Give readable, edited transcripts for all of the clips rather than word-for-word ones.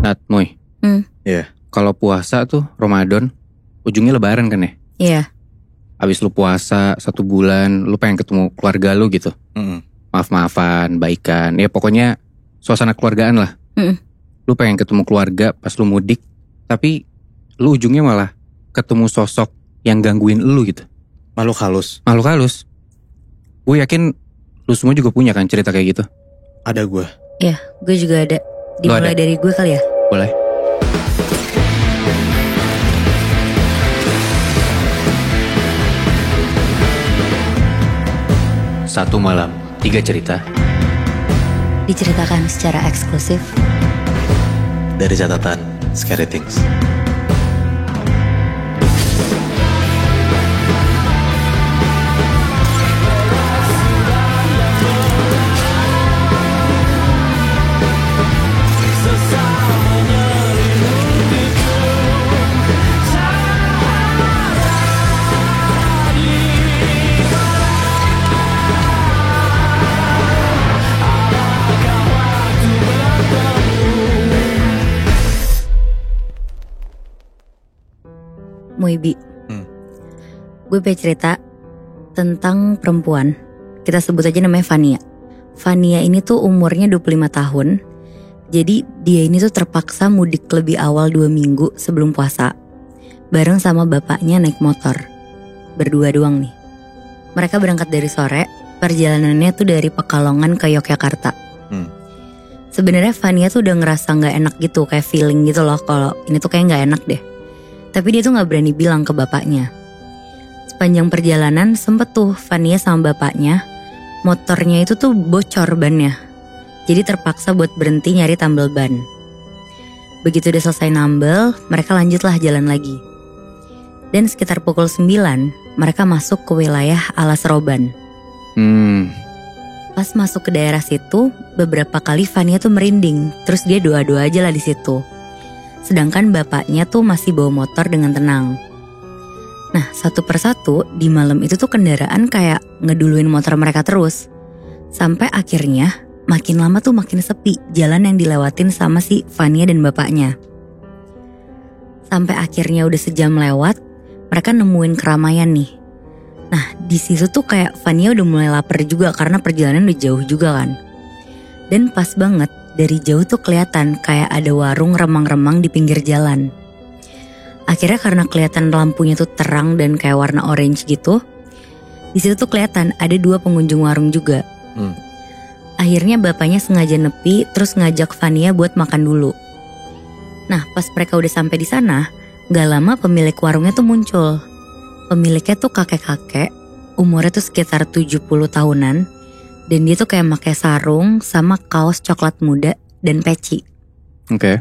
Nat, Moy. Iya. Kalau puasa tuh Ramadan, ujungnya lebaran kan ya? Iya. Abis lu puasa 1 bulan, lu pengen ketemu keluarga lu gitu. Maaf-maafan, baikan. Ya pokoknya suasana keluargaan lah. Lu pengen ketemu keluarga pas lu mudik, tapi lu ujungnya malah ketemu sosok yang gangguin lu gitu. Makhluk halus. Makhluk halus. Gue yakin lu semua juga punya kan cerita kayak gitu. Ada gue. Iya, gue juga ada. Dimulai dari gue kali ya? Boleh. Satu malam, 3 cerita. Diceritakan secara eksklusif Dari catatan Scary Things. Muibi. Gue pengen cerita tentang perempuan. Kita sebut aja namanya Fania. Fania ini tuh umurnya 25 tahun. Jadi dia ini tuh terpaksa mudik lebih awal 2 minggu sebelum puasa. Bareng sama bapaknya naik motor. Berdua doang nih. Mereka berangkat dari sore. Perjalanannya tuh dari Pekalongan ke Yogyakarta. Sebenarnya Fania tuh udah ngerasa gak enak gitu. Kayak feeling gitu loh kalau ini tuh kayak gak enak deh. Tapi dia tuh gak berani bilang ke bapaknya. Sepanjang perjalanan sempet tuh Fania sama bapaknya, motornya itu tuh bocor bannya. Jadi terpaksa buat berhenti nyari tambal ban. Begitu udah selesai nambel, mereka lanjutlah jalan lagi. Dan sekitar pukul 9, mereka masuk ke wilayah Alas Roban. Pas masuk ke daerah situ, beberapa kali Fania tuh merinding. Terus dia doa-doa aja lah di situ. Sedangkan bapaknya tuh masih bawa motor dengan tenang. Nah, satu persatu di malam itu tuh kendaraan kayak ngeduluin motor mereka terus. Sampai akhirnya makin lama tuh makin sepi jalan yang dilewatin sama si Fania dan bapaknya. Sampai akhirnya udah sejam lewat, mereka nemuin keramaian nih. Nah, di situ tuh kayak Fania udah mulai lapar juga karena perjalanan udah jauh juga kan. Dan pas banget dari jauh tuh kelihatan kayak ada warung remang-remang di pinggir jalan. Akhirnya karena kelihatan lampunya tuh terang dan kayak warna orange gitu, di situ tuh kelihatan ada 2 pengunjung warung juga. Akhirnya bapaknya sengaja nepi terus ngajak Fania buat makan dulu. Nah, pas mereka udah sampai di sana, gak lama pemilik warungnya tuh muncul. Pemiliknya tuh kakek-kakek, umurnya tuh sekitar 70 tahunan. Dan dia tuh kayak pakai sarung sama kaos coklat muda dan peci. Oke.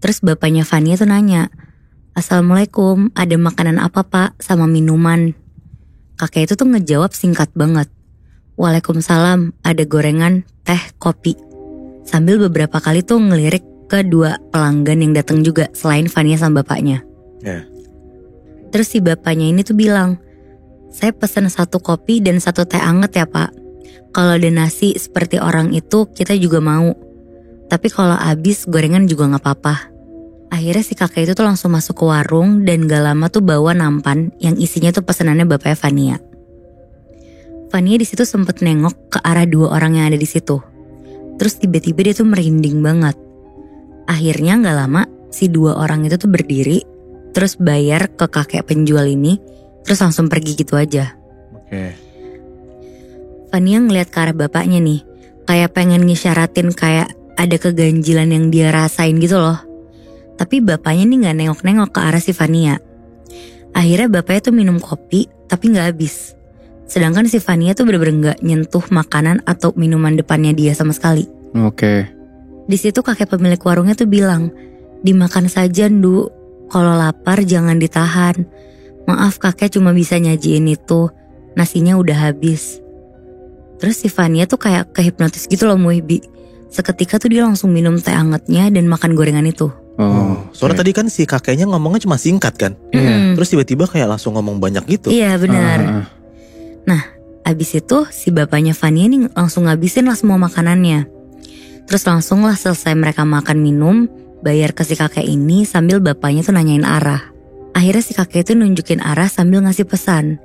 Terus bapaknya Fania tuh nanya, "Assalamualaikum, ada makanan apa pak sama minuman?" Kakek itu tuh ngejawab singkat banget, "Waalaikumsalam, ada gorengan, teh, kopi." Sambil beberapa kali tuh ngelirik ke 2 pelanggan yang datang juga selain Fania sama bapaknya. Terus si bapaknya ini tuh bilang, "Saya pesan 1 kopi dan 1 teh anget ya pak. Kalau ada nasi seperti orang itu kita juga mau. Tapi kalau habis gorengan juga gak apa-apa." Akhirnya si kakek itu tuh langsung masuk ke warung dan gak lama tuh bawa nampan yang isinya tuh pesanannya bapaknya Fania. Fania di situ sempet nengok ke arah 2 orang yang ada di situ. Terus tiba-tiba dia tuh merinding banget. Akhirnya gak lama si 2 orang itu tuh berdiri, terus bayar ke kakek penjual ini, terus langsung pergi gitu aja. Fania ngeliat ke arah bapaknya nih, kayak pengen ngisyaratin kayak ada keganjilan yang dia rasain gitu loh. Tapi bapaknya nih gak nengok-nengok ke arah si Fania. Akhirnya bapaknya tuh minum kopi, tapi gak habis. Sedangkan si Fania tuh bener-bener gak nyentuh makanan atau minuman depannya dia sama sekali. Di situ kakek pemilik warungnya tuh bilang, "Dimakan saja Ndu, kalau lapar jangan ditahan. Maaf kakek cuma bisa nyajiin itu, nasinya udah habis." Terus si Fania tuh kayak kehipnotis gitu loh Muibi. Seketika tuh dia langsung minum teh angetnya dan makan gorengan itu. Soalnya tadi kan si kakeknya ngomongnya cuma singkat kan. Terus tiba-tiba kayak langsung ngomong banyak gitu. Iya benar. Nah abis itu si bapaknya Fania nih langsung ngabisin lah semua makanannya. Terus langsung lah selesai mereka makan minum, bayar ke si kakek ini sambil bapaknya tuh nanyain arah. Akhirnya si kakek itu nunjukin arah sambil ngasih pesan.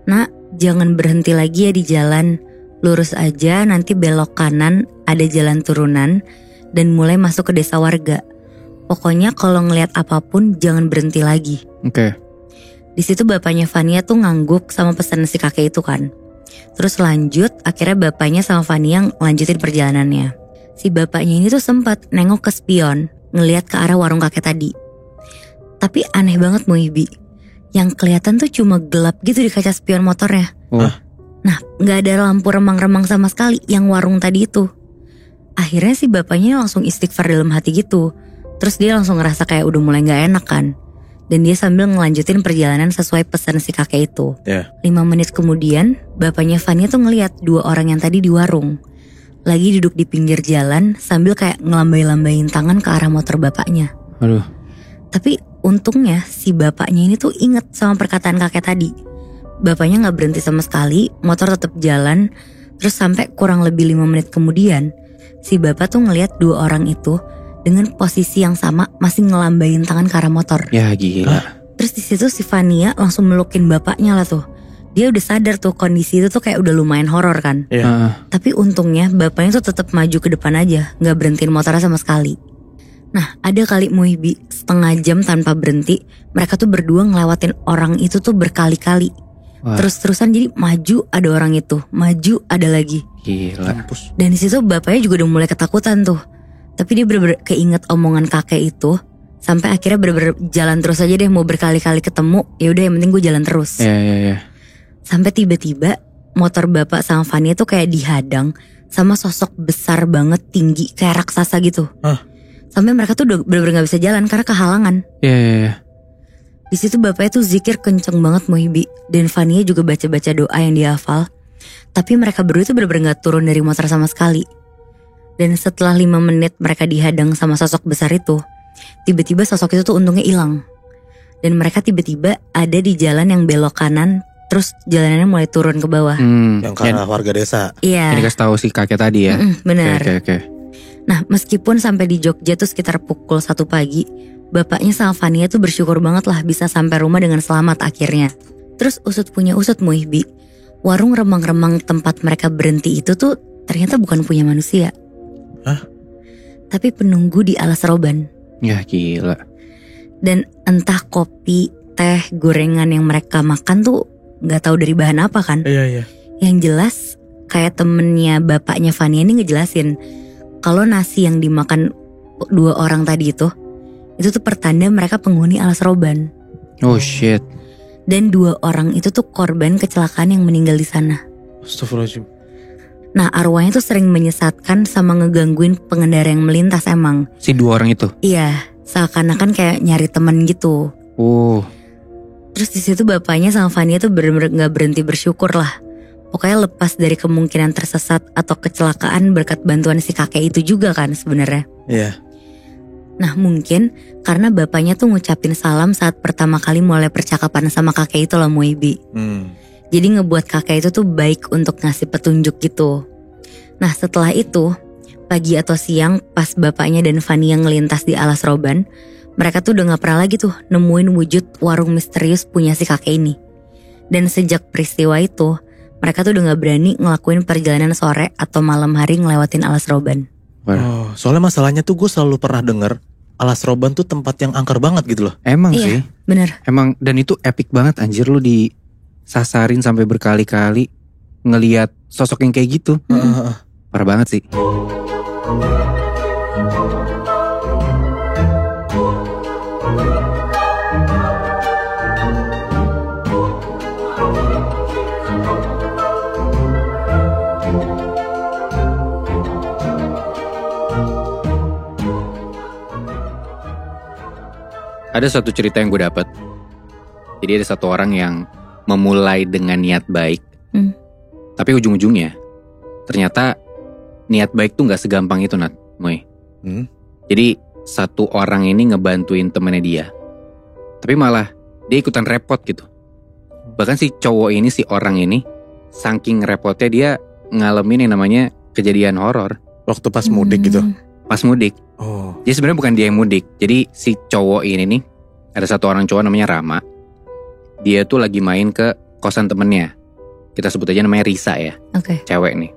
Nak, jangan berhenti lagi ya di jalan. Lurus aja, nanti belok kanan, ada jalan turunan dan mulai masuk ke desa warga. Pokoknya kalau ngelihat apapun jangan berhenti lagi. Oke. Di situ bapaknya Vania tuh ngangguk sama pesan si kakek itu kan. Terus lanjut, akhirnya bapaknya sama Vania lanjutin perjalanannya. Si bapaknya ini tuh sempat nengok ke spion, ngelihat ke arah warung kakek tadi. Tapi aneh banget Muibi, yang kelihatan tuh cuma gelap gitu di kaca spion motornya. Nah, gak ada lampu remang-remang sama sekali yang warung tadi itu. Akhirnya si bapaknya langsung istighfar dalam hati gitu. Terus dia langsung ngerasa kayak udah mulai gak enak kan. Dan dia sambil ngelanjutin perjalanan sesuai pesan si kakek itu. 5 menit kemudian, bapaknya Vania tuh ngeliat 2 orang yang tadi di warung. Lagi duduk di pinggir jalan sambil kayak ngelambai-lambain tangan ke arah motor bapaknya. Aduh. Tapi untungnya si bapaknya ini tuh inget sama perkataan kakek tadi. Bapaknya gak berhenti sama sekali, motor tetap jalan. Terus sampai kurang lebih 5 menit kemudian, si bapak tuh ngeliat 2 orang itu dengan posisi yang sama masih ngelambain tangan ke arah motor. Ya gila. Terus di situ si Vania langsung melukin bapaknya lah tuh. Dia udah sadar tuh kondisi itu tuh kayak udah lumayan horor kan. Tapi untungnya bapaknya tuh tetap maju ke depan aja, gak berhentiin motornya sama sekali. Nah, ada kali Muibi setengah jam tanpa berhenti, mereka tuh berdua ngelewatin orang itu tuh berkali-kali. Terus-terusan jadi maju ada orang itu, maju ada lagi. Gila. Dan di situ bapaknya juga udah mulai ketakutan tuh. Tapi dia bener-bener keinget omongan kakek itu. Sampai akhirnya bener-bener jalan terus aja deh, mau berkali-kali ketemu. Ya udah yang penting gue jalan terus. Iya. Sampai tiba-tiba motor bapak sama Vania tuh kayak dihadang sama sosok besar banget, tinggi kayak raksasa gitu. Sampai mereka tuh udah bener-bener gak bisa jalan karena kehalangan. Iya. Di situ bapaknya tuh zikir kenceng banget Muhibi. Dan Vania juga baca-baca doa yang dia hafal. Tapi mereka berdua tuh bener-bener gak turun dari motor sama sekali. Dan setelah 5 menit mereka dihadang sama sosok besar itu, tiba-tiba sosok itu tuh untungnya hilang. Dan mereka tiba-tiba ada di jalan yang belok kanan, terus jalanannya mulai turun ke bawah. Yang ke arah warga desa. Iya. Ini kasih tahu si kakek tadi ya. Benar. Oke. Nah, meskipun sampai di Jogja tuh sekitar pukul 1 pagi, bapaknya sama Vania tuh bersyukur banget lah bisa sampai rumah dengan selamat akhirnya. Terus usut punya usut Muhbi, warung remang-remang tempat mereka berhenti itu tuh ternyata bukan punya manusia. Tapi penunggu di alas roban. Ya gila. Dan entah kopi, teh, gorengan yang mereka makan tuh gak tahu dari bahan apa kan. Iya. Yang jelas kayak temennya bapaknya Vania ini ngejelasin kalau nasi yang dimakan 2 orang tadi itu tuh pertanda mereka penghuni alas roban. Oh shit. Dan 2 orang itu tuh korban kecelakaan yang meninggal di sana. Astagfirullahaladzim. Nah, arwahnya tuh sering menyesatkan sama ngegangguin pengendara yang melintas emang. Si 2 orang itu? Iya, seakan-akan kayak nyari temen gitu. Terus di situ bapaknya sama Vania tuh bener-bener gak berhenti bersyukur lah. Pokoknya lepas dari kemungkinan tersesat atau kecelakaan berkat bantuan si kakek itu juga kan sebenarnya. Iya. Nah mungkin karena bapaknya tuh ngucapin salam saat pertama kali mulai percakapan sama kakek itu loh Muibi. Jadi ngebuat kakek itu tuh baik untuk ngasih petunjuk gitu. Nah setelah itu, pagi atau siang pas bapaknya dan Vania ngelintas di alas roban, mereka tuh udah gak pernah lagi tuh nemuin wujud warung misterius punya si kakek ini. Dan sejak peristiwa itu, mereka tuh udah gak berani ngelakuin perjalanan sore atau malam hari ngelewatin alas roban. Soalnya masalahnya tuh gue selalu pernah denger alas roban tuh tempat yang angker banget gitu loh. Emang iya, sih. Bener. Emang dan itu epic banget anjir, lu disasarin sampai berkali-kali ngelihat sosok yang kayak gitu. Parah banget sih. Ada satu cerita yang gue dapat. Jadi ada satu orang yang memulai dengan niat baik, tapi ujung-ujungnya ternyata niat baik tuh gak segampang itu Nat, Moy. Jadi satu orang ini ngebantuin temennya dia, tapi malah dia ikutan repot gitu. Bahkan si cowok ini, si orang ini, saking repotnya dia ngalamin yang namanya kejadian horor. Waktu pas mudik gitu? Pas mudik. Jadi sebenarnya bukan dia yang mudik. Jadi si cowok ini nih, ada satu orang cowok namanya Rama. Dia tuh lagi main ke kosan temennya. Kita sebut aja namanya Risa ya. Cewek nih.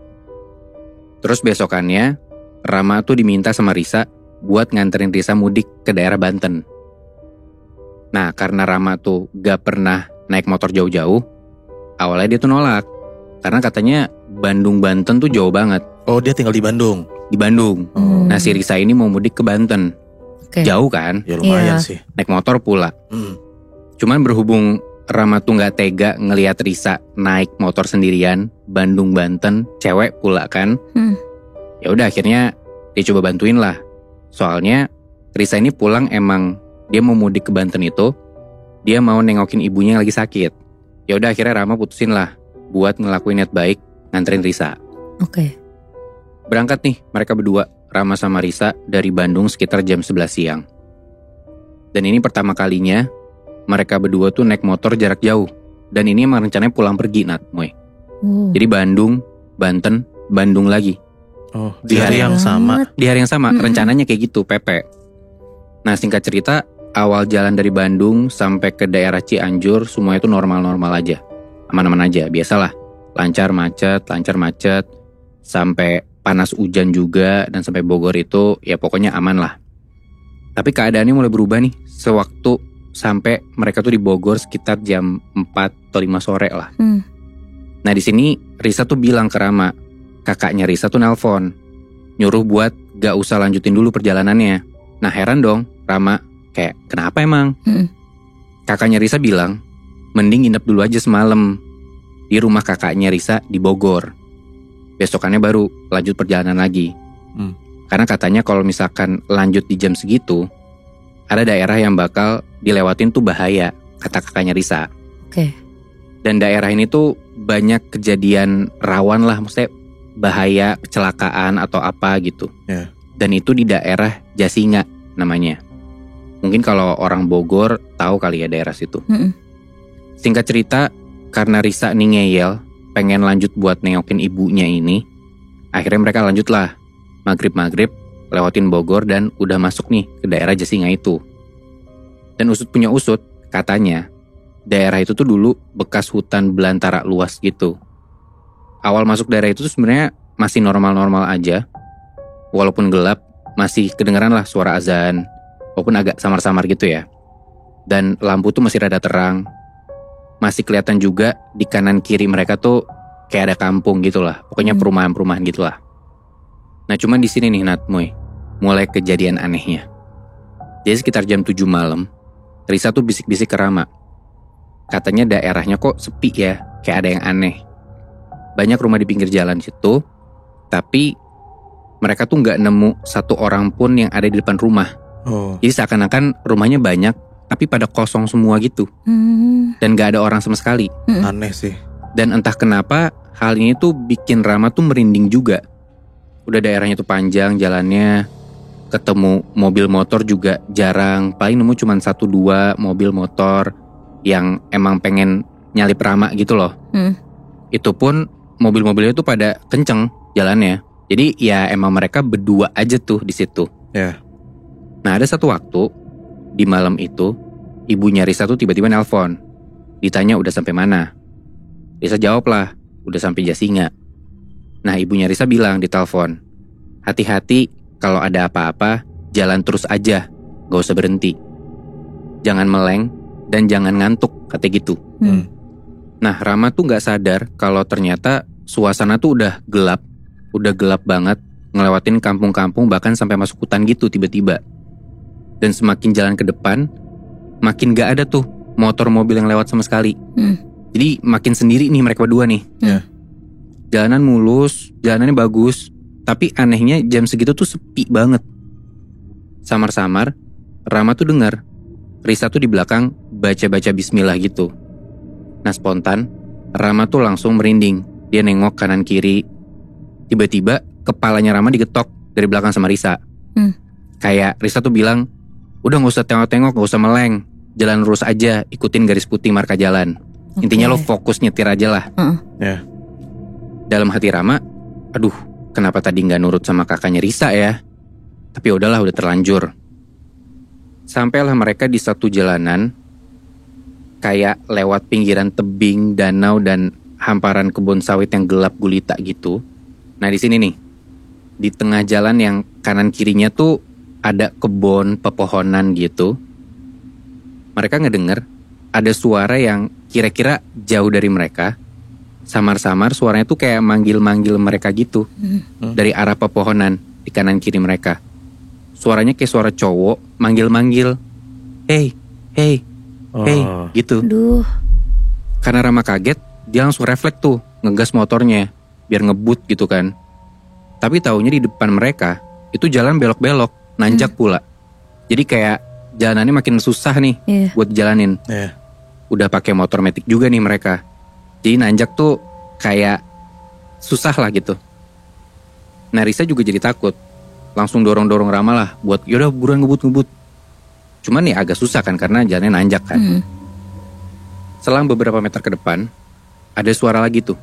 Terus besokannya Rama tuh diminta sama Risa buat nganterin Risa mudik ke daerah Banten. Nah karena Rama tuh gak pernah naik motor jauh-jauh, awalnya dia tuh nolak. Karena katanya Bandung-Banten tuh jauh banget. Oh dia tinggal di Bandung? Di Bandung. Nah si Risa ini mau mudik ke Banten. Jauh kan? Ya lumayan sih. Naik motor pula. Cuman berhubung Rama tuh gak tega ngelihat Risa naik motor sendirian, Bandung-Banten, cewek pula kan. Ya udah akhirnya dia coba bantuin lah. Soalnya Risa ini pulang emang dia mau mudik ke Banten itu, dia mau nengokin ibunya yang lagi sakit. Ya udah akhirnya Rama putusin lah buat ngelakuin niat baik nganterin Risa. Berangkat nih mereka berdua, Rama sama Risa dari Bandung sekitar jam 11 siang. Dan ini pertama kalinya mereka berdua tuh naik motor jarak jauh. Dan ini emang rencananya pulang pergi Moy. Jadi Bandung, Banten, Bandung lagi. Di hari yang sama. Di hari yang sama, rencananya kayak gitu, Pepe. Nah singkat cerita, awal jalan dari Bandung sampai ke daerah Cianjur semuanya itu normal-normal aja. Aman-aman aja, biasalah. Lancar macet, sampai panas hujan juga, dan sampai Bogor itu ya pokoknya aman lah. Tapi keadaannya mulai berubah nih, sewaktu sampai mereka tuh di Bogor sekitar jam 4 atau 5 sore lah. Nah di sini Risa tuh bilang ke Rama, kakaknya Risa tuh nelpon, nyuruh buat gak usah lanjutin dulu perjalanannya. Nah heran dong Rama, kayak kenapa emang? Kakaknya Risa bilang, mending nginep dulu aja semalam di rumah kakaknya Risa di Bogor. Besokannya baru lanjut perjalanan lagi. Karena katanya kalau misalkan lanjut di jam segitu, ada daerah yang bakal dilewatin tuh bahaya, kata kakaknya Risa. Dan daerah ini tuh banyak kejadian rawan lah, maksudnya bahaya, kecelakaan atau apa gitu. Dan itu di daerah Jasinga namanya. Mungkin kalau orang Bogor tahu kali ya daerah situ. Singkat cerita, karena Risa nih ngeyel, pengen lanjut buat nengokin ibunya ini, akhirnya mereka lanjut lah. Maghrib lewatin Bogor dan udah masuk nih ke daerah Jasinga itu. Dan usut punya usut, katanya daerah itu tuh dulu bekas hutan belantara luas gitu. Awal masuk daerah itu tuh sebenarnya masih normal-normal aja. Walaupun gelap, masih kedengeran lah suara azan, walaupun agak samar-samar gitu ya. Dan lampu tuh masih rada terang. Masih kelihatan juga di kanan kiri mereka tuh kayak ada kampung gitu lah. Pokoknya perumahan-perumahan gitu lah. Nah cuman di sini nih Moy, mulai kejadian anehnya. Jadi sekitar jam 7 malam, Risa tuh bisik-bisik ke Rama. Katanya daerahnya kok sepi ya, kayak ada yang aneh. Banyak rumah di pinggir jalan situ, tapi mereka tuh gak nemu satu orang pun yang ada di depan rumah. Jadi seakan-akan rumahnya banyak, tapi pada kosong semua gitu. Dan gak ada orang sama sekali. Aneh sih. Dan entah kenapa hal ini tuh bikin Rama tuh merinding juga. Udah daerahnya tuh panjang jalannya, ketemu mobil motor juga jarang. Paling nemu cuma 1-2 mobil motor yang emang pengen nyalip Rama gitu loh. Itu pun mobil-mobilnya tuh pada kenceng jalannya. Jadi ya emang mereka berdua aja tuh di situ. Nah ada satu waktu di malam itu, ibunya Risa tuh tiba-tiba nelpon. Ditanya udah sampai mana. Risa jawab lah, udah sampai Jasinga. Nah ibunya Risa bilang di telepon, hati-hati kalau ada apa-apa, jalan terus aja, gak usah berhenti. Jangan meleng dan jangan ngantuk, kata gitu. Nah Rama tuh gak sadar kalau ternyata suasana tuh udah gelap banget, ngelewatin kampung-kampung bahkan sampai masuk hutan gitu tiba-tiba. Dan semakin jalan ke depan, makin gak ada tuh motor mobil yang lewat sama sekali. Jadi makin sendiri nih mereka berdua nih. Jalanan mulus, jalanannya bagus, tapi anehnya jam segitu tuh sepi banget. Samar-samar, Rama tuh dengar Risa tuh di belakang baca-baca bismillah gitu. Nah spontan, Rama tuh langsung merinding. Dia nengok kanan kiri. Tiba-tiba kepalanya Rama digetok dari belakang sama Risa. Kayak Risa tuh bilang, udah gak usah tengok-tengok, gak usah meleng, jalan lurus aja, ikutin garis putih marka jalan. Intinya lo fokus nyetir aja lah. Dalam hati Rama, aduh kenapa tadi gak nurut sama kakaknya Risa ya. Tapi udahlah, udah terlanjur. Sampailah mereka di satu jalanan, kayak lewat pinggiran tebing, danau, dan hamparan kebun sawit yang gelap gulita gitu. Nah di sini nih, di tengah jalan yang kanan kirinya tuh ada kebun pepohonan gitu. Mereka ngedenger ada suara yang kira-kira jauh dari mereka. Samar-samar suaranya tuh kayak manggil-manggil mereka gitu. Dari arah pepohonan di kanan kiri mereka. Suaranya kayak suara cowok manggil-manggil. Hey, hey, hey, gitu. Aduh. Karena Rama kaget, dia langsung refleks tuh ngegas motornya biar ngebut gitu kan. Tapi taunya di depan mereka itu jalan belok-belok, nanjak pula. Jadi kayak jalanannya makin susah nih buat dijalanin. Udah pakai motor matic juga nih mereka. Jadi nanjak tuh kayak susah lah gitu. Nah Risa juga jadi takut. Langsung dorong-dorong Rama lah buat yaudah buruan ngebut-ngebut. Cuman ya agak susah kan karena jalannya nanjak kan. Selang beberapa meter ke depan, ada suara lagi tuh.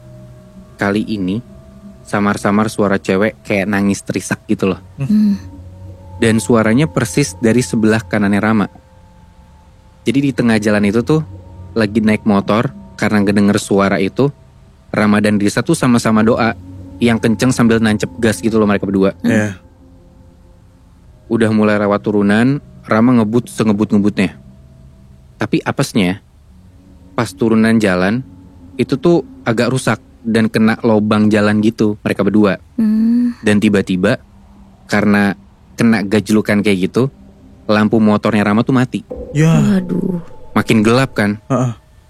Kali ini samar-samar suara cewek kayak nangis terisak gitu loh. Dan suaranya persis dari sebelah kanannya Rama. Jadi di tengah jalan itu tuh lagi naik motor, karena ngedenger suara itu, Rama dan Risa tuh sama-sama doa yang kenceng sambil nancep gas gitu loh mereka berdua. Udah mulai lewat turunan, Rama ngebut sengebut-ngebutnya. Tapi apesnya, pas turunan jalan, itu tuh agak rusak dan kena lobang jalan gitu mereka berdua. Dan tiba-tiba, karena kena gajlukan kayak gitu, lampu motornya Rama tuh mati. Waduh. Makin gelap kan.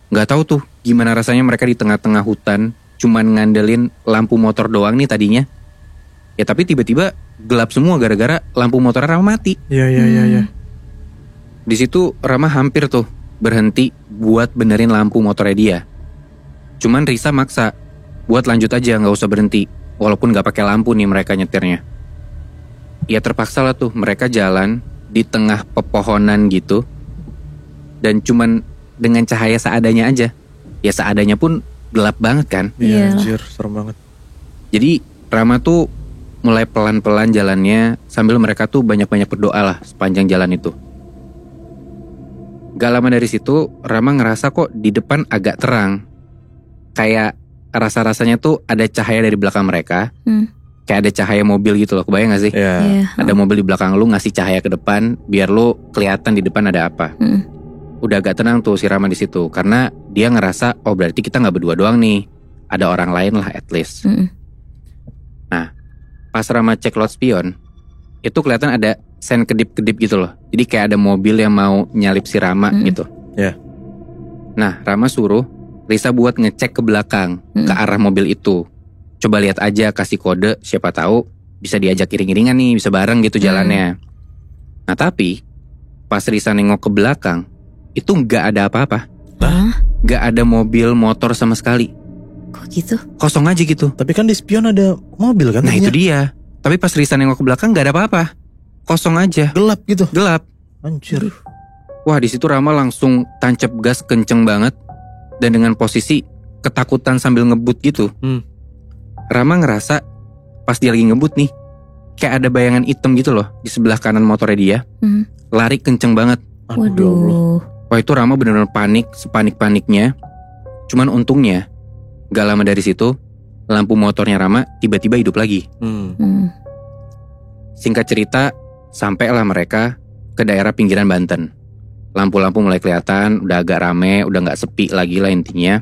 Gak tahu tuh gimana rasanya mereka di tengah-tengah hutan, cuman ngandelin lampu motor doang nih tadinya. Ya tapi tiba-tiba gelap semua gara-gara lampu motor Rama mati. Iya. Di situ Rama hampir tuh berhenti buat benerin lampu motornya dia. Cuman Risa maksa buat lanjut aja, nggak usah berhenti, walaupun nggak pakai lampu nih mereka nyetirnya. Ya terpaksa lah tuh mereka jalan di tengah pepohonan gitu, dan cuman dengan cahaya seadanya aja. Ya seadanya pun gelap banget kan. Iya anjir, serem banget. Jadi Rama tuh mulai pelan-pelan jalannya sambil mereka tuh banyak-banyak berdoa lah sepanjang jalan itu. Gak lama dari situ Rama ngerasa kok di depan agak terang. Kayak rasa-rasanya tuh ada cahaya dari belakang mereka. Kayak ada cahaya mobil gitu loh, kebayang gak sih? Ada mobil di belakang lu ngasih cahaya ke depan biar lu kelihatan di depan ada apa. Udah agak tenang tuh si Rama di situ karena dia ngerasa oh berarti kita nggak berdua doang nih, ada orang lain lah at least. Nah pas Rama cek loud spion itu kelihatan ada sen kedip-kedip gitu loh. Jadi kayak ada mobil yang mau nyalip si Rama gitu. Nah Rama suruh Risa buat ngecek ke belakang ke arah mobil itu. Coba lihat aja, kasih kode, siapa tahu bisa diajak iring-iringan nih, bisa bareng gitu jalannya. Nah tapi pas Risa nengok ke belakang itu nggak ada apa-apa. Nggak ada mobil, motor sama sekali. Kok gitu? Kosong aja gitu. Tapi kan di spion ada mobil kan? Nah itu dia. Tapi pas Risa nengok ke belakang nggak ada apa-apa. Kosong aja. Gelap gitu. Gelap. Anjir. Wah di situ Rama langsung tancap gas kenceng banget. Dan dengan posisi ketakutan sambil ngebut gitu. Rama ngerasa pas dia lagi ngebut nih, kayak ada bayangan hitam gitu loh di sebelah kanan motornya dia. Lari kenceng banget. Waduh. Wah itu Rama benar-benar panik, sepanik-paniknya. Cuman untungnya gak lama dari situ lampu motornya Rama tiba-tiba hidup lagi. Singkat cerita, sampailah mereka ke daerah pinggiran Banten. Lampu-lampu mulai kelihatan, udah agak rame, udah gak sepi lagi lah intinya.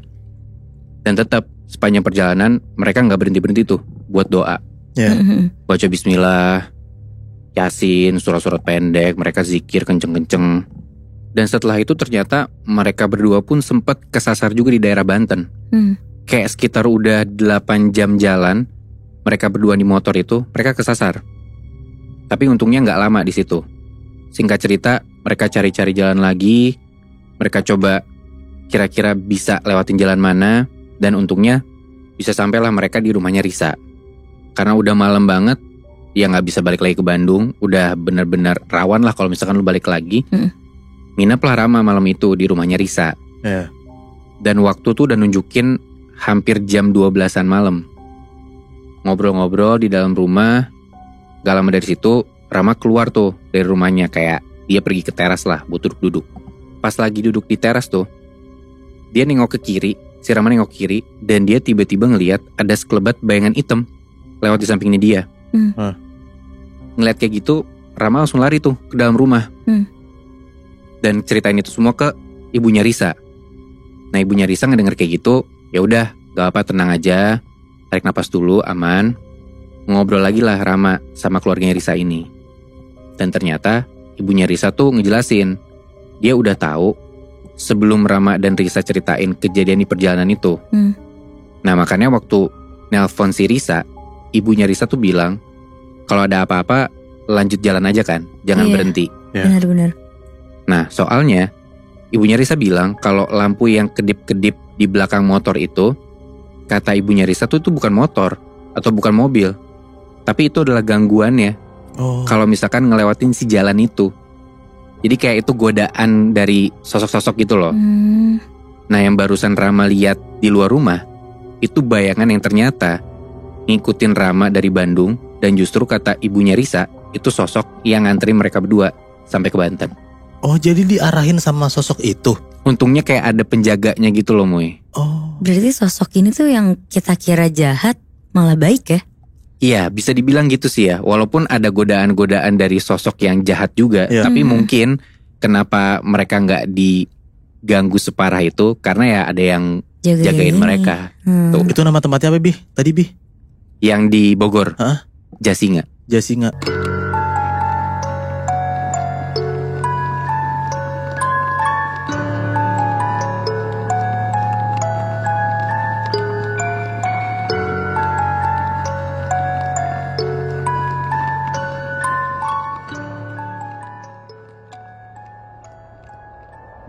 Dan tetap sepanjang perjalanan mereka gak berhenti-berhenti tuh buat doa. Baca bismillah, Yasin, surat-surat pendek, mereka zikir kenceng-kenceng. Dan setelah itu ternyata mereka berdua pun sempat kesasar juga di daerah Banten. Kayak sekitar udah 8 jam jalan, mereka berdua di motor itu, mereka kesasar. Tapi untungnya gak lama di situ. Singkat cerita, mereka cari-cari jalan lagi. Mereka coba kira-kira bisa lewatin jalan mana. Dan untungnya bisa sampailah mereka di rumahnya Risa. Karena udah malam banget, ya gak bisa balik lagi ke Bandung. Udah benar-benar rawan lah kalau misalkan lu balik lagi. Ngineplah Rama malam itu di rumahnya Risa. Dan waktu tuh udah nunjukin hampir jam 12-an malam. Ngobrol-ngobrol di dalam rumah. Gak lama dari situ Rama keluar tuh dari rumahnya, kayak dia pergi ke teras lah buat duduk-duduk. Pas lagi duduk di teras tuh, dia nengok ke kiri, si Rama nengok ke kiri, dan dia tiba-tiba ngelihat ada sekelebat bayangan hitam lewat di sampingnya dia. Ngeliat kayak gitu, Rama langsung lari tuh ke dalam rumah. Dan ceritain itu semua ke ibunya Risa. Nah, ibunya Risa ngedenger kayak gitu, ya udah, gak apa, tenang aja, tarik napas dulu, aman. Ngobrol lagi lah Rama sama keluarganya Risa ini. Dan ternyata ibunya Risa tuh ngejelasin, dia udah tahu sebelum Rama dan Risa ceritain kejadian di perjalanan itu. Nah, makanya waktu nelpon si Risa, ibunya Risa tuh bilang, kalau ada apa-apa lanjut jalan aja kan, jangan berhenti. Benar-benar. Nah, soalnya ibunya Risa bilang kalau lampu yang kedip-kedip di belakang motor itu, kata ibunya Risa tuh itu bukan motor atau bukan mobil, tapi itu adalah gangguannya. Kalau misalkan ngelewatin si jalan itu. Jadi kayak itu godaan dari sosok-sosok gitu loh. Nah, yang barusan Rama lihat di luar rumah, itu bayangan yang ternyata ngikutin Rama dari Bandung. Dan justru kata ibunya Risa, itu sosok yang nganterin mereka berdua sampai ke Banten. Oh, jadi diarahin sama sosok itu? Untungnya kayak ada penjaganya gitu loh, Moy. Berarti sosok ini tuh yang kita kira jahat malah baik ya? Iya, bisa dibilang gitu sih ya. Walaupun ada godaan-godaan dari sosok yang jahat juga, tapi mungkin kenapa mereka nggak diganggu separah itu karena ya ada yang jagain mereka. Tuh. Itu nama tempatnya apa, Bi? Tadi, Bi? Yang di Bogor. Jasinga.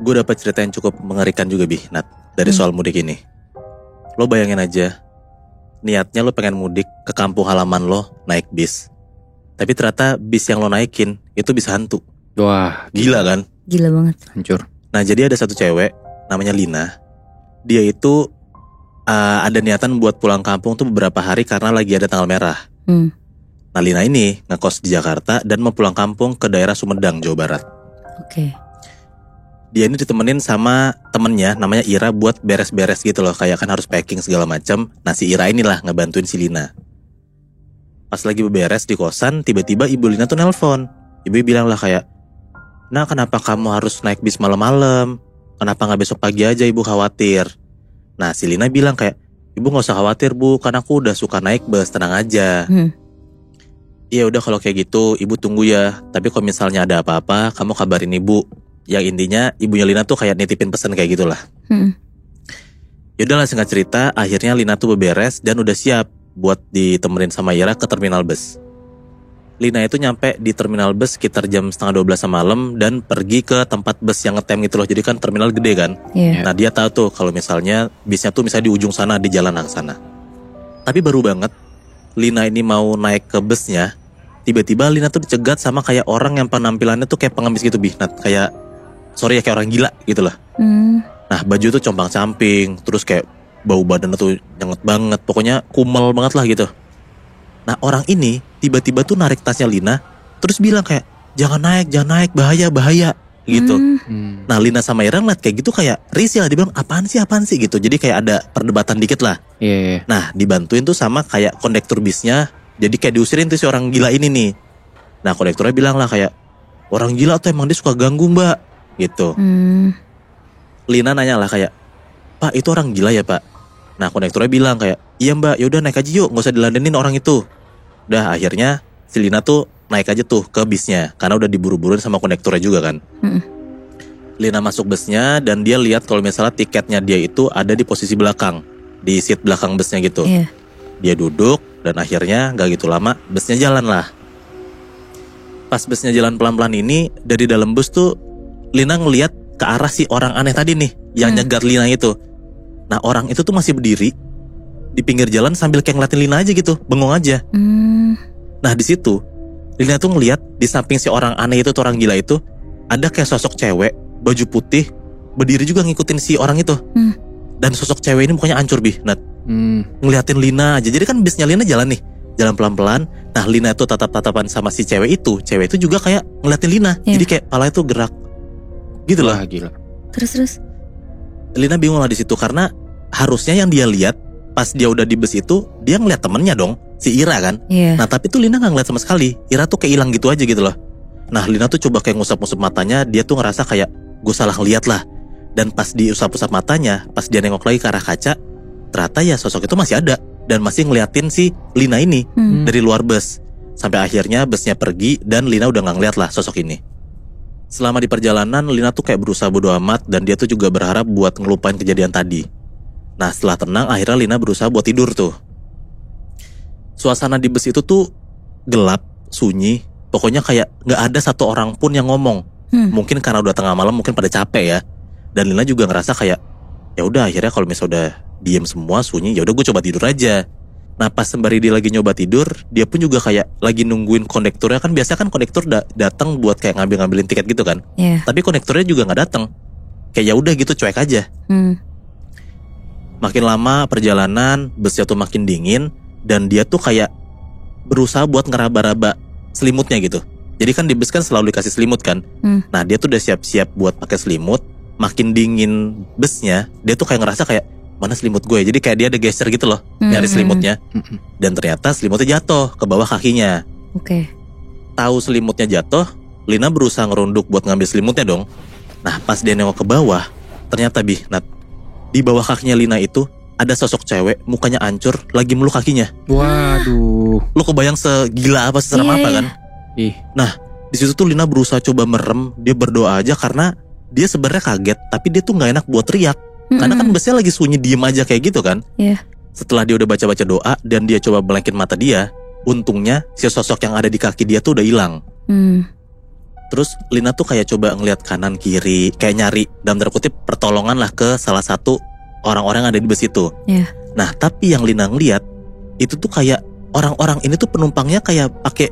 Gue dapat cerita yang cukup mengerikan juga, Bi, Nat, dari soal mudik ini. Lo bayangin aja, niatnya lo pengen mudik ke kampung halaman lo naik bis. Tapi ternyata bis yang lo naikin itu bis hantu. Wah, gila kan? Gila banget. Hancur. Nah, jadi ada satu cewek namanya Lina. Dia itu ada niatan buat pulang kampung tuh beberapa hari karena lagi ada tanggal merah. Nah, Lina ini ngekos di Jakarta dan mau pulang kampung ke daerah Sumedang, Jawa Barat. Oke. Dia ini ditemenin sama temennya namanya Ira buat beres-beres gitu loh. Kayak kan harus packing segala macam. Nah, si Ira inilah ngebantuin si Lina. Pas lagi beberes di kosan, tiba-tiba ibu Lina tuh nelpon. Ibu bilang lah kayak, "Nah, kenapa kamu harus naik bis malam-malam? Kenapa gak besok pagi aja, ibu khawatir?" Nah, si Lina bilang kayak, "Ibu gak usah khawatir, Bu, karena aku udah suka naik bus, tenang aja." Iya udah kalau kayak gitu, ibu tunggu ya. Tapi kalau misalnya ada apa-apa, kamu kabarin ibu. Yang intinya ibunya Lina tuh kayak nitipin pesan kayak gitulah. Yaudahlah, singkat cerita, akhirnya Lina tuh beberes dan udah siap buat ditemenin sama Ira ke terminal bus. Lina itu nyampe di terminal bus sekitar jam 11:30 malam dan pergi ke tempat bus yang ngetem gitu loh. Jadi kan terminal gede kan. Nah, dia tahu tuh kalau misalnya bisnya tuh misalnya di ujung sana, di jalan yang sana. Tapi baru banget Lina ini mau naik ke busnya, tiba-tiba Lina tuh dicegat sama kayak orang yang penampilannya tuh kayak pengemis gitu, Binat. Kayak kayak orang gila gitu lah. Nah, baju tuh compang-camping, terus kayak bau badan tuh nyenget banget, pokoknya kumel banget lah gitu. Nah, orang ini tiba-tiba tuh narik tasnya Lina, terus bilang kayak, jangan naik, bahaya gitu. Nah, Lina sama Ira ngeliat kayak gitu kayak risih lah, dia bilang apaan sih gitu. Jadi kayak ada perdebatan dikit lah. Nah, dibantuin tuh sama kayak kondektur bisnya, jadi kayak diusirin tuh si orang gila ini nih. Nah, kondekturnya bilang lah kayak, orang gila tuh emang dia suka ganggu, Mbak gitu. Lina nanya lah kayak, "Pak, itu orang gila ya, Pak?" Nah, kondekturnya bilang kayak, "Iya, Mbak, yaudah naik aja yuk, gak usah diladenin orang itu." Udah, akhirnya si Lina tuh naik aja tuh ke bisnya karena udah diburu-buruin sama kondekturnya juga kan. Lina masuk busnya dan dia lihat kalau misalnya tiketnya dia itu ada di posisi belakang, di seat belakang busnya gitu. Dia duduk dan akhirnya gak gitu lama busnya jalan lah. Pas busnya jalan pelan-pelan ini, dari dalam bus tuh Lina ngelihat ke arah si orang aneh tadi nih yang nyegat Lina itu. Nah, orang itu tuh masih berdiri di pinggir jalan sambil kayak ngeliatin Lina aja gitu, bengong aja. Nah, di situ Lina tuh ngelihat di samping si orang aneh itu tuh, orang gila itu, ada kayak sosok cewek baju putih berdiri juga ngikutin si orang itu. Dan sosok cewek ini mukanya hancur, Nat. Ngeliatin Lina aja. Jadi kan bisnya Lina jalan nih, jalan pelan-pelan. Nah Lina tuh tatap-tatapan sama si cewek itu juga kayak ngeliatin Lina. Jadi kayak palanya tuh gerak gitu loh. Wah, gila. Terus. Lina bingung lah di situ karena harusnya yang dia lihat pas dia udah di bus itu dia ngeliat temennya dong, si Ira kan. Nah tapi tuh Lina nggak ngeliat sama sekali. Ira tuh kayak hilang gitu aja gitu loh. Nah Lina tuh coba kayak ngusap-ngusap matanya, dia tuh ngerasa kayak gue salah ngeliat lah. Dan pas diusap-usap matanya, pas dia nengok lagi ke arah kaca, ternyata ya sosok itu masih ada dan masih ngeliatin si Lina ini dari luar bus. Sampai akhirnya busnya pergi dan Lina udah nggak ngeliat lah sosok ini. Selama di perjalanan Lina tuh kayak berusaha bodo amat dan dia tuh juga berharap buat ngelupain kejadian tadi. Nah setelah tenang akhirnya Lina berusaha buat tidur tuh. Suasana di bus itu tuh gelap, sunyi, pokoknya kayak gak ada satu orang pun yang ngomong. Mungkin karena udah tengah malam, mungkin pada capek ya. Dan Lina juga ngerasa kayak ya udah akhirnya kalau misalnya udah diem semua sunyi, ya udah gue coba tidur aja. Nah pas sembari dia lagi nyoba tidur, dia pun juga kayak lagi nungguin kondekturnya. Kan biasa kan kondektur datang buat kayak ngambilin tiket gitu kan. Tapi kondekturnya juga nggak datang. Kayak ya udah gitu cuek aja. Makin lama perjalanan, busnya tuh makin dingin dan dia tuh kayak berusaha buat ngeraba-raba selimutnya gitu. Jadi kan di bus kan selalu dikasih selimut kan. Nah dia tuh udah siap-siap buat pakai selimut. Makin dingin busnya, dia tuh kayak ngerasa kayak mana selimut gue. Jadi kayak dia ada geser gitu loh, nyari selimutnya. Dan ternyata selimutnya jatuh ke bawah kakinya. Tahu selimutnya jatuh, Lina berusaha ngerunduk buat ngambil selimutnya dong. Nah pas dia nengok ke bawah, ternyata Nat, di bawah kakinya Lina itu ada sosok cewek, mukanya hancur, lagi meluk kakinya. Waduh. Lu kebayang segila apa, seserem apa kan? Nah di situ tuh Lina berusaha coba merem, dia berdoa aja karena dia sebenarnya kaget, tapi dia tuh nggak enak buat teriak. Karena kan busnya lagi sunyi diem aja kayak gitu kan. Setelah dia udah baca-baca doa dan dia coba belekin mata dia, untungnya si sosok yang ada di kaki dia tuh udah hilang. Terus Lina tuh kayak coba ngeliat kanan kiri, kayak nyari dalam tanda kutip pertolongan lah ke salah satu orang-orang yang ada di bus itu. Nah tapi yang Lina ngeliat itu tuh kayak orang-orang ini tuh penumpangnya kayak pakai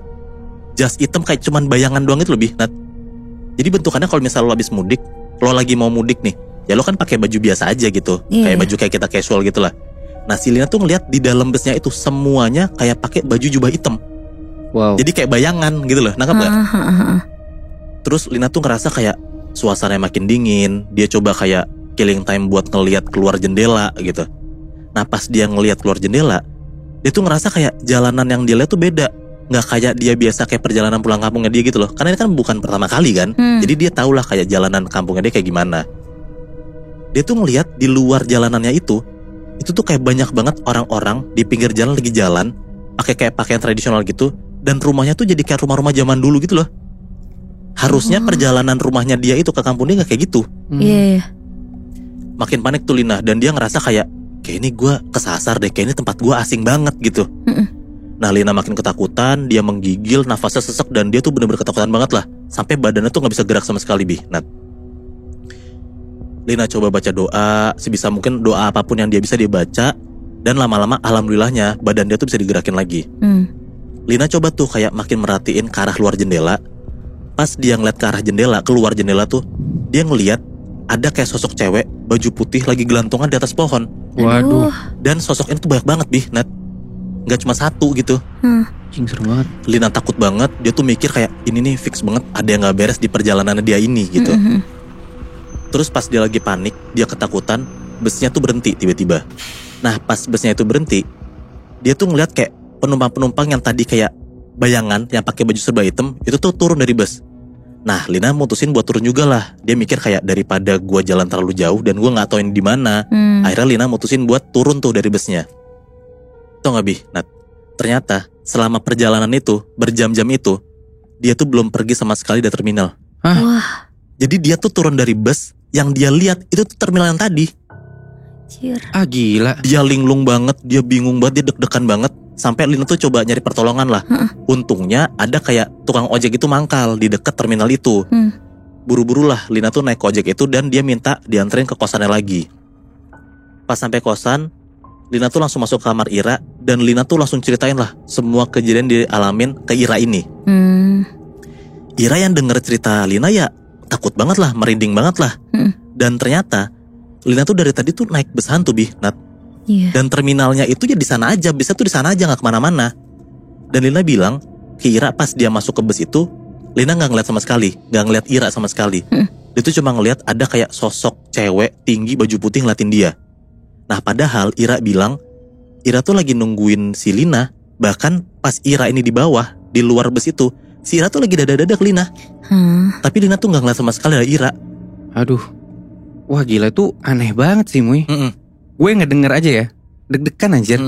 jas hitam kayak cuman bayangan doang itu lebih Nat. Jadi bentukannya kalau misalnya lo habis mudik, lo lagi mau mudik nih, ya lo kan pakai baju biasa aja gitu, kayak baju kayak kita casual gitu lah. Nah si Lina tuh ngeliat di dalam busnya itu semuanya kayak pakai baju jubah hitam. Jadi kayak bayangan gitu loh, nangkap gak? Terus Lina tuh ngerasa kayak suasananya makin dingin. Dia coba kayak killing time buat ngeliat keluar jendela gitu. Nah pas dia ngeliat keluar jendela, dia tuh ngerasa kayak jalanan yang dia lihat tuh beda. Nggak kayak dia biasa kayak perjalanan pulang kampungnya dia gitu loh. Karena ini kan bukan pertama kali kan. Jadi dia tahu lah kayak jalanan kampungnya dia kayak gimana. Dia tuh ngeliat di luar jalanannya itu tuh kayak banyak banget orang-orang di pinggir jalan lagi jalan pakai kayak pakaian tradisional gitu. Dan rumahnya tuh jadi kayak rumah-rumah zaman dulu gitu loh. Harusnya perjalanan rumahnya dia itu ke kampung dia gak kayak gitu. Makin panik tuh Lina. Dan dia ngerasa kayak ini gue kesasar deh, kayak ini tempat gue asing banget gitu. Nah Lina makin ketakutan, dia menggigil, nafasnya sesek. Dan dia tuh bener-bener ketakutan banget lah. Sampai badannya tuh gak bisa gerak sama sekali Nat. Lina coba baca doa, sebisa mungkin doa apapun yang dia bisa dia baca. Dan lama-lama alhamdulillahnya badan dia tuh bisa digerakin lagi. Lina coba tuh kayak makin merhatiin ke arah luar jendela. Pas dia ngeliat ke arah jendela, keluar jendela tuh, dia ngeliat ada kayak sosok cewek baju putih lagi gelantungan di atas pohon. Waduh. Dan sosok ini tuh banyak banget Nat. Gak cuma satu gitu. Serem banget. Lina takut banget. Dia tuh mikir kayak ini nih fix banget ada yang gak beres di perjalanan dia ini gitu. Terus pas dia lagi panik, dia ketakutan, busnya tuh berhenti tiba-tiba. Nah pas busnya itu berhenti, dia tuh ngeliat kayak penumpang-penumpang yang tadi kayak bayangan yang pakai baju serba hitam itu tuh turun dari bus. Nah Lina mutusin buat turun juga lah. Dia mikir kayak daripada gua jalan terlalu jauh dan gua nggak tahu ini di mana. Akhirnya Lina mutusin buat turun tuh dari busnya. Tau gak Nat? Ternyata selama perjalanan itu berjam-jam itu dia tuh belum pergi sama sekali dari terminal. Wah. Jadi dia tuh turun dari bus, yang dia lihat itu tuh terminal yang tadi. Gila. Dia linglung banget, dia bingung banget, dia deg-degan banget. Sampai Lina tuh coba nyari pertolongan lah. Untungnya ada kayak tukang ojek itu mangkal di dekat terminal itu. Buru-buru lah Lina tuh naik ojek itu dan dia minta dianterin ke kosannya lagi. Pas sampai kosan, Lina tuh langsung masuk kamar Ira. Dan Lina tuh langsung ceritain lah semua kejadian dialamin ke Ira ini. Ira yang denger cerita Lina ya takut banget lah, merinding banget lah. Dan ternyata Lina tuh dari tadi tuh naik bus hantu Nat. Dan terminalnya itu ya di sana aja, bisa tuh di sana aja, nggak kemana-mana. Dan Lina bilang, ke Ira pas dia masuk ke bus itu, Lina gak ngeliat sama sekali, gak ngeliat Ira sama sekali. Dia tuh cuma ngeliat ada kayak sosok cewek tinggi baju putih ngeliatin dia. Nah padahal Ira bilang, Ira tuh lagi nungguin si Lina. Bahkan pas Ira ini di bawah, di luar bus itu, si Ira tuh lagi dada-dada ke Lina. Tapi Lina tuh gak ngeliat sama sekali ada Ira. Aduh, wah gila itu aneh banget sih Muy. Gue ngedenger aja ya, deg-degan anjir.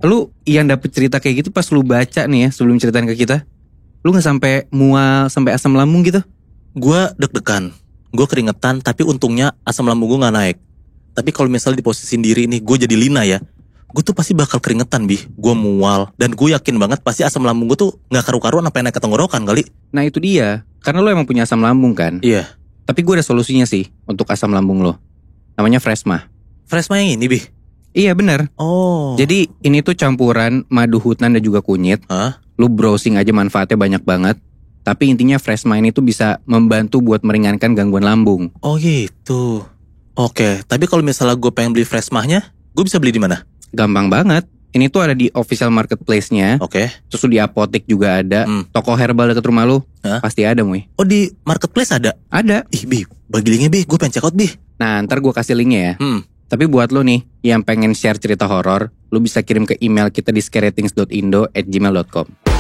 Lu yang dapet cerita kayak gitu pas lu baca nih ya sebelum ceritain ke kita, lu gak sampai mual, sampai asam lambung gitu? Gue deg-degan, gue keringetan, tapi untungnya asam lambung gue gak naik. Tapi kalau misalnya di posisi sendiri nih, gue jadi Lina ya, gue tuh pasti bakal keringetan gue mual. Dan gue yakin banget pasti asam lambung gue tuh gak karu-karuan sampai naik ke tenggorokan kali. Nah itu dia, karena lu emang punya asam lambung kan? Iya. Tapi gue ada solusinya sih untuk asam lambung lo. Namanya Fresma. Fresma yang ini Iya benar. Oh. Jadi ini tuh campuran madu hutan dan juga kunyit. Lu browsing aja manfaatnya banyak banget. Tapi intinya Fresma ini tuh bisa membantu buat meringankan gangguan lambung. Oh gitu. Oke, tapi kalau misalnya gue pengen beli Fresmanya, gue bisa beli di mana? Gampang banget. Ini tuh ada di official marketplace-nya. Oke. Terus di apotek juga ada. Toko herbal dekat rumah lu pasti ada, Muy. Oh di marketplace ada? Ada. Ih Bi, bagi linknya Bi, gue pengen check out Bi. Nah ntar gue kasih linknya ya. Tapi buat lo nih yang pengen share cerita horor, lo bisa kirim ke email kita di scareratings.indo@gmail.com.